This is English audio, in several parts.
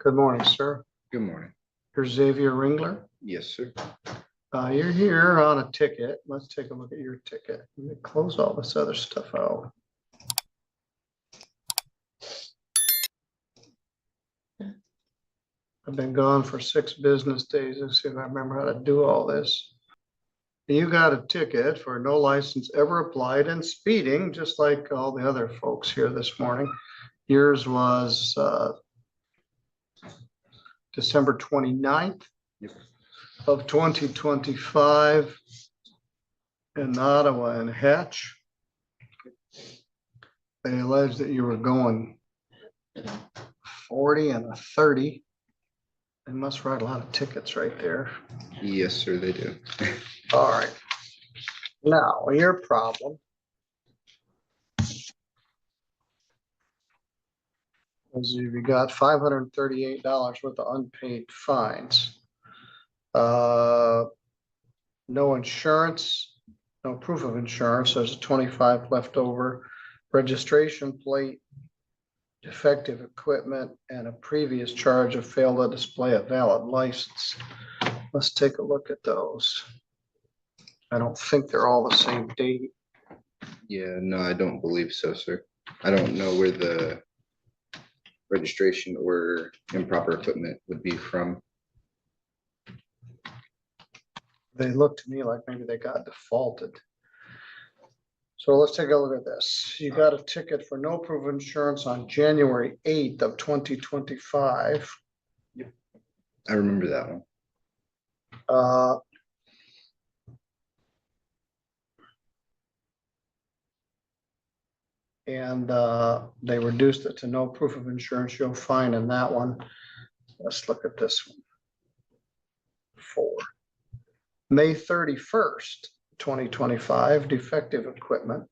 Good morning, sir. Good morning. You're Xavier Ringler. Yes, sir. You're here on a ticket. Let's take a look at your ticket. Let me close all this other stuff out. I've been gone for 6 business days. Let's see if I remember how to do all this. You got a ticket for no license ever applied and speeding, just like all the other folks here this morning. Yours was December 29th of 2025 in Ottawa and Hatch. They alleged that you were going 40 and a 30. They must write a lot of tickets right there. Yes, sir, they do. All right. Now, your problem is you got $538 worth of unpaid fines. No insurance, no proof of insurance. There's a 25 left over. Registration plate, defective equipment, and a previous charge of failed to display a valid license. Let's take a look at those. I don't think they're all the same date. Yeah, no, I don't believe so, sir. I don't know where the registration or improper equipment would be from. They look to me like maybe they got defaulted. So let's take a look at this. You got a ticket for no proof of insurance on January 8th of 2025. I remember that one. And they reduced it to no proof of insurance. You'll find in that one. Let's look at this one. For May 31st, 2025, defective equipment.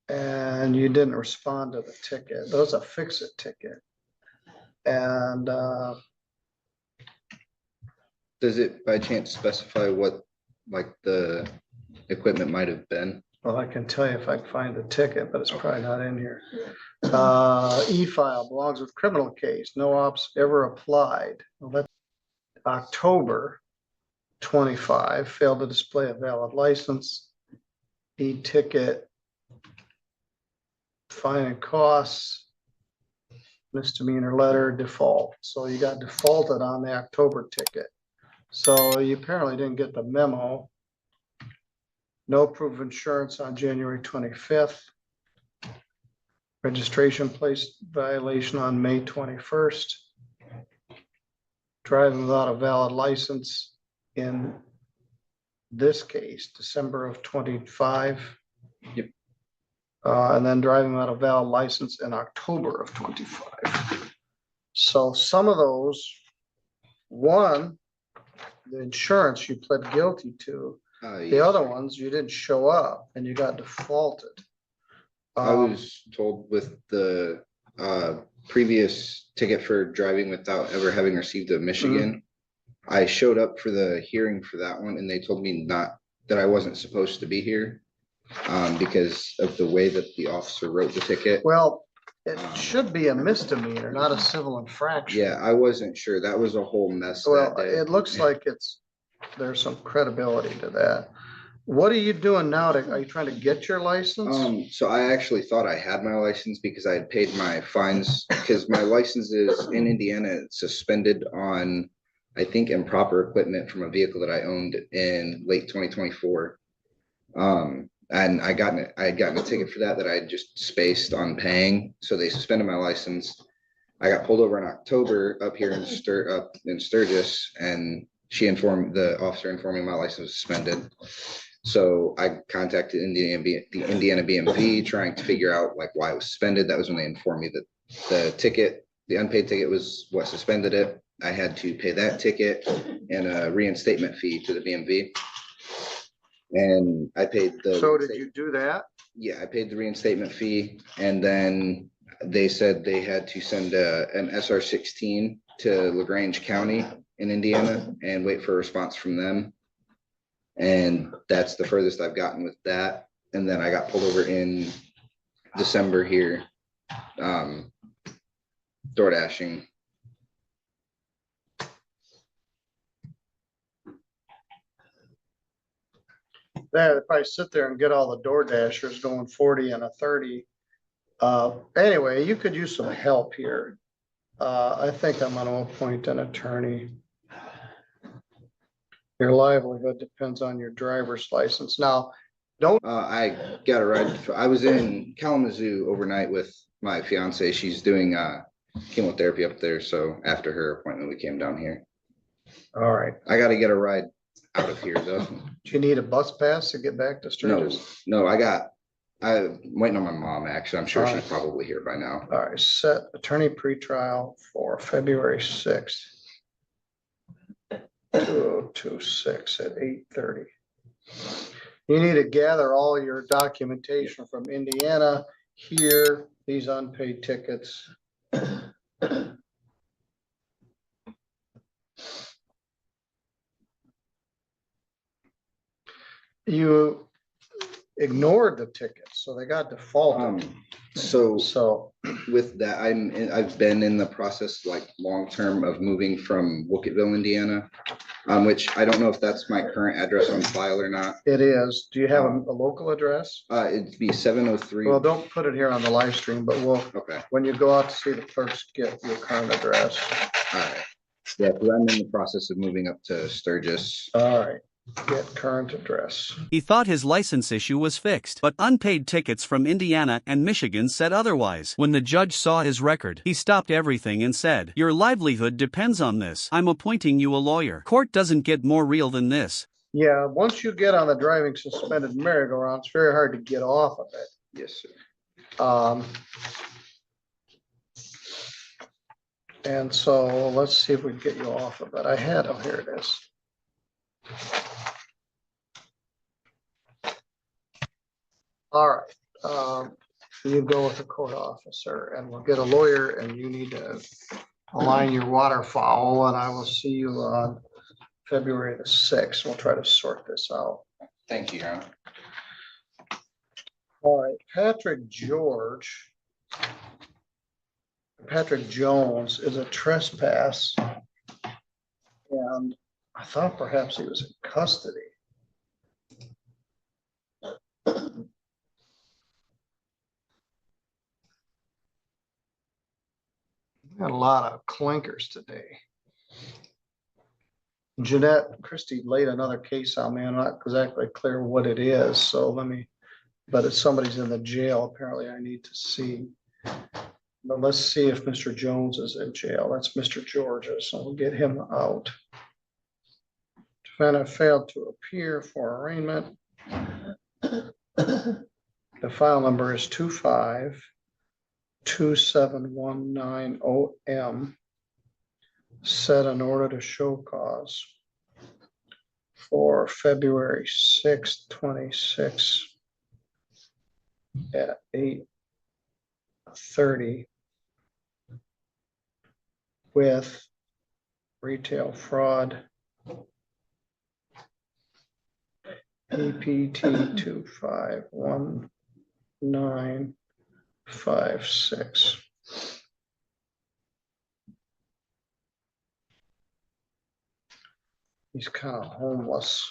And you didn't respond to the ticket. That was a fix-it ticket. And does it by chance specify what like the equipment might have been? well, I can tell you if I can find the ticket, but it's probably not in here. E-file belongs with criminal case. No ops ever applied. Well, that's October 25, failed to display a valid license. E-ticket, fine and costs, misdemeanor letter, default. So you got defaulted on the October ticket. So you apparently didn't get the memo. No proof of insurance on January 25th. Registration plate violation on May 21st. Driving without a valid license in this case, December of 25. Yep. And then driving without a valid license in October of 25. So some of those, one, the insurance you pled guilty to. The other ones, you didn't show up and you got defaulted. I was told with the previous ticket for driving without ever having received a Michigan, I showed up for the hearing for that one and they told me not that I wasn't supposed to be here because of the way that the officer wrote the ticket. Well, it should be a misdemeanor, not a civil infraction. Yeah, I wasn't sure. That was a whole mess. Well, that day. it looks like there's some credibility to that. What are you doing now? Are you trying to get your license? So I actually thought I had my license because I had paid my fines because my license is in Indiana, suspended on, I think, improper equipment from a vehicle that I owned in late 2024. And I had gotten a ticket for that I had just spaced on paying. So they suspended my license. I got pulled over in October up here in Sturgis, and the officer informed me my license was suspended. So I contacted the Indiana BMV trying to figure out like why it was suspended. That was when they informed me that the unpaid ticket was what suspended it. I had to pay that ticket and a reinstatement fee to the BMV. And I paid the. So did you do that? Yeah, I paid the reinstatement fee, and then they said they had to send an SR-16 to LaGrange County in Indiana and wait for a response from them. And that's the furthest I've gotten with that. And then I got pulled over in December here door dashing. If I sit there and get all the door dashers going 40 and a 30. Anyway, you could use some help here. I think I'm gonna appoint an attorney. Your livelihood depends on your driver's license. Now, don't, I got a ride. I was in Kalamazoo overnight with my fiance. She's doing chemotherapy up there. So after her appointment, we came down here. all right. I got to get a ride out of here though. Do you need a bus pass to get back to Sturgis? No, I'm waiting on my mom actually. I'm sure All she's right. probably here by now. All right, set attorney pretrial for February 6th. 2026 at 8:30. You need to gather all your documentation from Indiana here, these unpaid tickets. You ignored the tickets, so they got defaulted. So with that, I've been in the process like long term of moving from Wookietville, Indiana, which I don't know if that's my current address on file or not. It is. Do you have a local address? It'd be 703. Well, don't put it here on the live stream, but Okay. when you go out to see the clerks, get your current address. All right. Yeah, because I'm in the process of moving up to Sturgis. All right. Get current address. He thought his license issue was fixed, but unpaid tickets from Indiana and Michigan said otherwise. When the judge saw his record, he stopped everything and said, "Your livelihood depends on this. I'm appointing you a lawyer." Court doesn't get more real than this. Yeah, once you get on the driving suspended merry-go-round, it's very hard to get off of it. Yes, sir. And so let's see if we can get you off of it. oh, here it is. All right, you go with the court officer and we'll get a lawyer and you need to align your waterfowl and I will see you on February the 6th. We'll try to sort this out. Thank you, Your Honor. All right, Patrick Jones is a trespass. And I thought perhaps he was in custody. Got a lot of clinkers today. Jeanette Christie laid another case on me. I'm not exactly clear what it is. So but if somebody's in the jail, apparently I need to see. But let's see if Mr. Jones is in jail. That's Mr. George's, so we'll get him out. Defendant failed to appear for arraignment. The file number is 252719OM. Set an order to show cause for February 6th, 26 at 8:30 with retail fraud APT 251956. He's kind of homeless.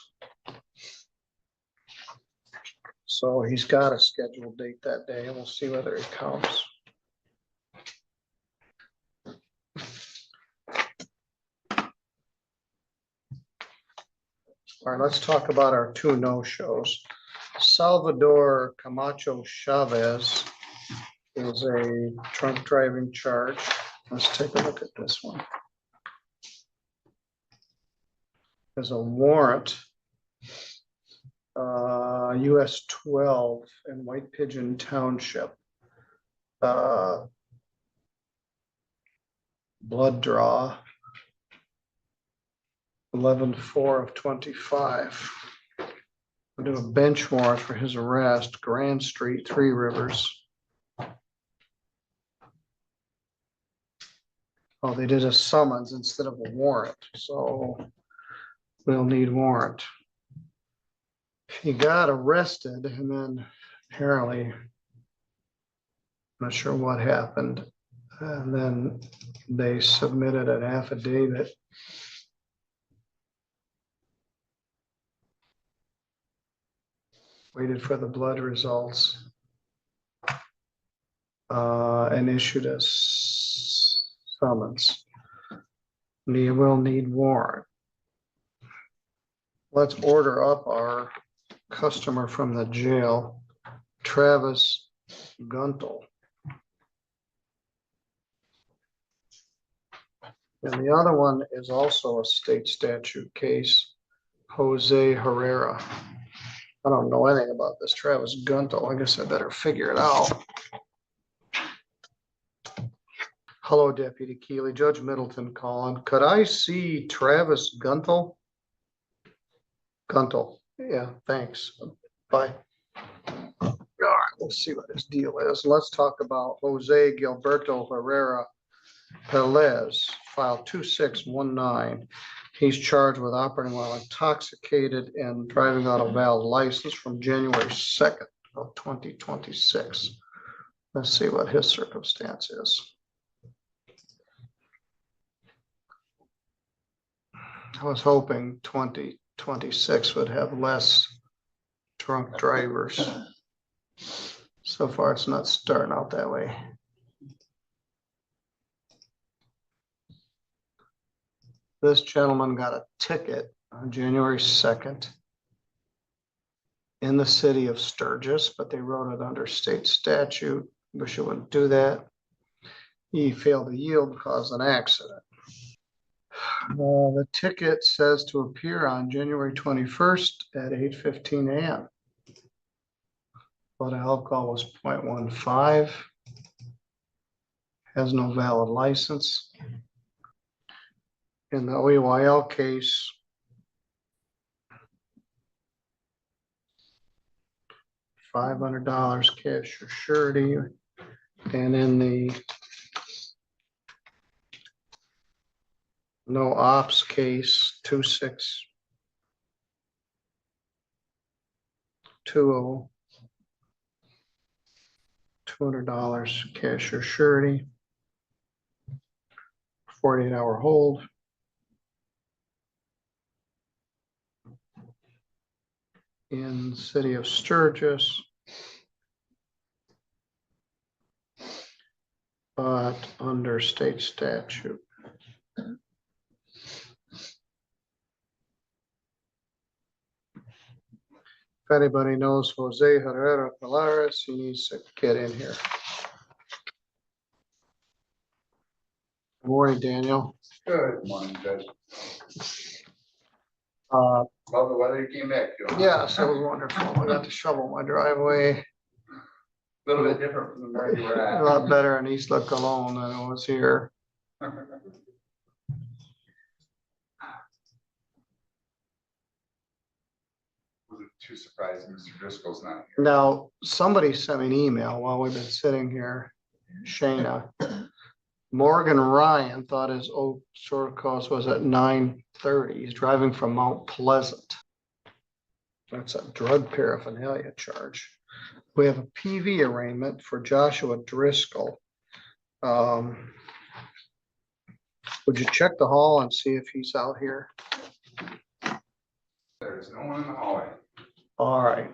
So he's got a scheduled date that day and we'll see whether he comes. All right, let's talk about our two no-shows. Salvador Camacho Chavez is a drunk driving charge. Let's take a look at this one. There's a warrant, US 12 in White Pigeon Township. Blood draw 11/4/25. We do a bench warrant for his arrest, Grand Street, Three Rivers. Oh, they did a summons instead of a warrant, so we'll need warrant. He got arrested and then apparently, I'm not sure what happened. And then they submitted an affidavit. Waited for the blood results. And issued a summons. You will need warrant. Let's order up our customer from the jail, Travis Guntle. And the other one is also a state statute case, Jose Herrera. I don't know anything about this Travis Guntle. I guess I better figure it out. Hello, Deputy Keeley, Judge Middleton calling. Could I see Travis Guntle? Guntle, yeah, thanks. Bye. All right, we'll see what his deal is. Let's talk about Jose Gilberto Herrera Pelez, file 2619. He's charged with operating while intoxicated and driving without a valid license from January 2nd of 2026. Let's see what his circumstance is. I was hoping 2026 would have less drunk drivers. So far, it's not starting out that way. This gentleman got a ticket on January 2nd in the city of Sturgis, but they wrote it under state statute. Wish you wouldn't do that. He failed to yield, caused an accident. The ticket says to appear on January 21st at 8:15 a.m. Blood alcohol was 0.15. Has no valid license. In the OEYL case, $500 cash or surety. And in the no ops case, 2620, $200 cash or surety, 48-hour hold. In the city of Sturgis, but under state statute. If anybody knows Jose Herrera Polaris, he needs to get in here. Good morning, Daniel. Good morning, Judge. Love the weather you came back to. Yes, it was wonderful. I got to shovel my driveway. A little bit different from where you were A at. lot better in East Lake alone than it was here. Was it too surprising Mr. Driscoll's not here? Now, somebody sent me an email while we've been sitting here, Shayna. Morgan Ryan thought his old short cost was at 9:30. He's driving from Mount Pleasant. That's a drug paraphernalia charge. We have a PV arraignment for Joshua Driscoll. Would you check the hall and see if he's out here? There's no one in the hallway. All right.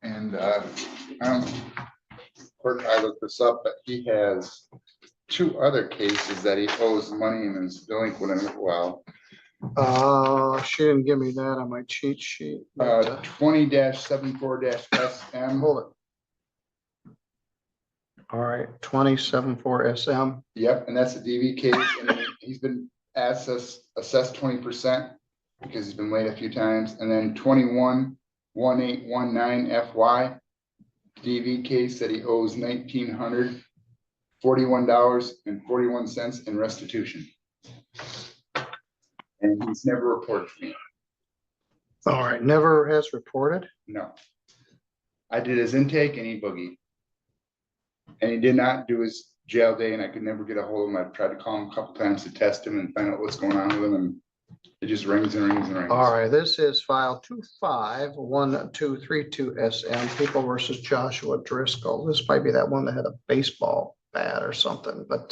And clerk, I looked this up, but he has two other cases that he owes money and is delinquent in. Well, She didn't give me that on my cheat sheet. but, 20-74-SM. Hold it. All right, 274 SM. Yep, and that's a DV case, and he's been assessed 20% because he's been late a few times, and then 21-1819 FY DV case that he owes $1,941.41 in restitution, and he's never reported to me. All right, never has reported. No, I did his intake and he boogied. And he did not do his jail day, and I could never get a hold of him. I've tried to call him a couple times to test him and find out what's going on with him, and It just rings and rings and rings. All right, this is file 251232 SM, People versus Joshua Driscoll. This might be that one that had a baseball bat or something, but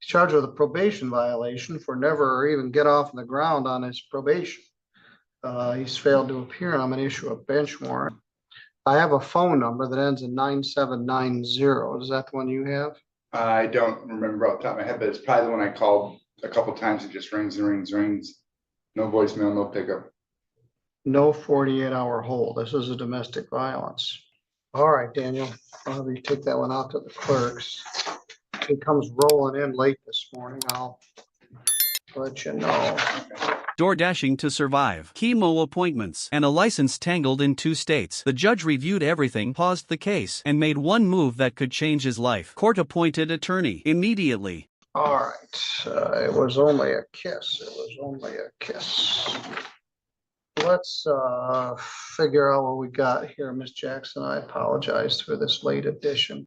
he's charged with a probation violation for never even get off the ground on his probation. He's failed to appear, and I'm gonna issue a bench warrant. I have a phone number that ends in 9790. Is that the one you have? I don't remember off the top of my head, but it's probably the one I called a couple times. It just rings and rings, rings. No voicemail, no pickup. No 48-hour hold. This is a domestic violence. All right, Daniel, I'll have you take that one out to the clerks. If he comes rolling in late this morning, I'll let you know. Door dashing to survive, chemo appointments, and a license tangled in 2 states. The judge reviewed everything, paused the case, and made one move that could change his life. Court-appointed attorney immediately. All right, it was only a kiss. It was only a kiss. Let's figure out what we got here, Miss Jackson. I apologize for this late addition.